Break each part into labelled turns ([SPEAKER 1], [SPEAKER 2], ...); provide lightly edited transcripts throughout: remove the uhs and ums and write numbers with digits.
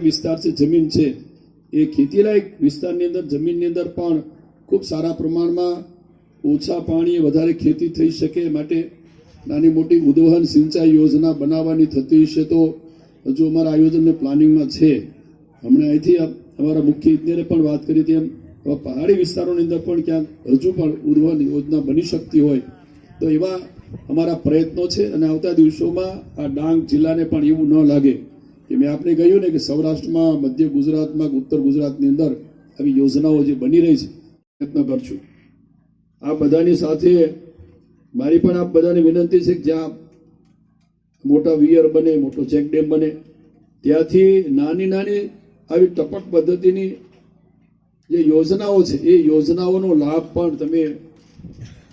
[SPEAKER 1] વિસ્તાર છે, જમીન છે, એ ખેતીલાયક વિસ્તારની અંદર જમીનની અંદર પણ ખૂબ સારા પ્રમાણમાં ઓછા પાણીએ વધારે ખેતી થઈ શકે માટે નાની મોટી ઉદ્વહન સિંચાઈ યોજના બનાવવાની થતી હશે તો હજુ અમારા આયોજનને પ્લાનિંગમાં છે. હમણાં અહીંથી અમારા મુખ્ય ઇજનેરે પણ વાત કરી હતી એમ પહાડી વિસ્તારોની અંદર પણ ક્યાંક હજુ પણ ઉદ્વહન યોજના બની શકતી હોય તો એવા અમારા પ્રયત્નો છે. અને આવતા દિવસોમાં આ ડાંગ જિલ્લાને પણ એવું ન લાગે કે મેં આપને કહ્યું ને કે સૌરાષ્ટ્રમાં, મધ્ય ગુજરાતમાં, ઉત્તર ગુજરાતની અંદર આવી યોજનાઓ જે બની રહી છે પ્રયત્ન કરશું. આ બધાની સાથે મારી પણ આપ બધાને વિનંતી છે કે જ્યાં મોટા વિયર બને, મોટો ચેકડેમ બને, ત્યાંથી નાની નાની આવી ટપક પદ્ધતિની જે યોજનાઓ છે એ યોજનાઓનો લાભ પણ તમે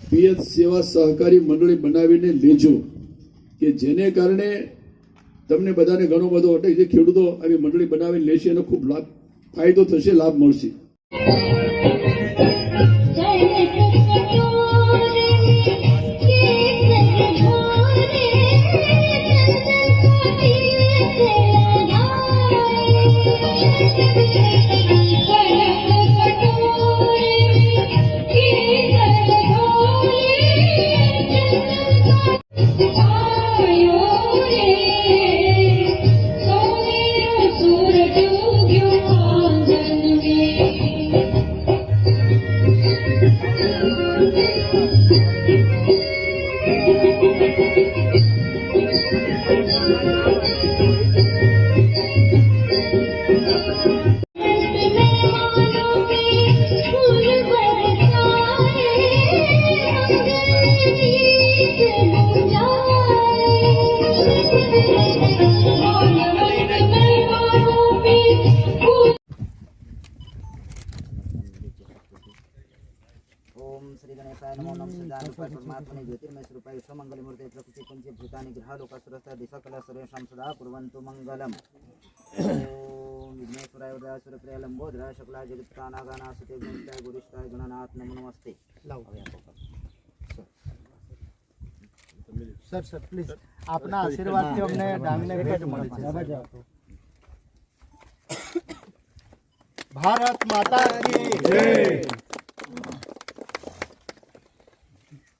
[SPEAKER 1] પિયત સેવા સહકારી મંડળી બનાવીને લેજો કે જેને કારણે તમને બધાને ઘણો બધો એટલે જે ખેડૂતો આવી મંડળી બનાવીને લેશે એનો ખૂબ લાભ ફાયદો થશે, લાભ મળશે.
[SPEAKER 2] श्री गणेशाय नमो नमः सदानुपाय परमात्मने ज्योतिर्मय स्वरूपाय विश्वमंगलमूर्ते प्रकृति पंचभूतानि ग्रहालोकसुरस्ता दिशाकला सर्वेषां सदा कुर्वन्तु मंगलम्. ओम विघ्नेश्वराय वरदासुरप्रियाय लंबोदराय शुक्लाय जगत्कानागानासुते गणेशाय गुरुष्ठाय गणनाथ नमो नमस्ते.
[SPEAKER 3] सर सर प्लीज अपना आशीर्वाद થી અમને ડાંગને ભેટ મળે છે. ભારત માતા કી જય.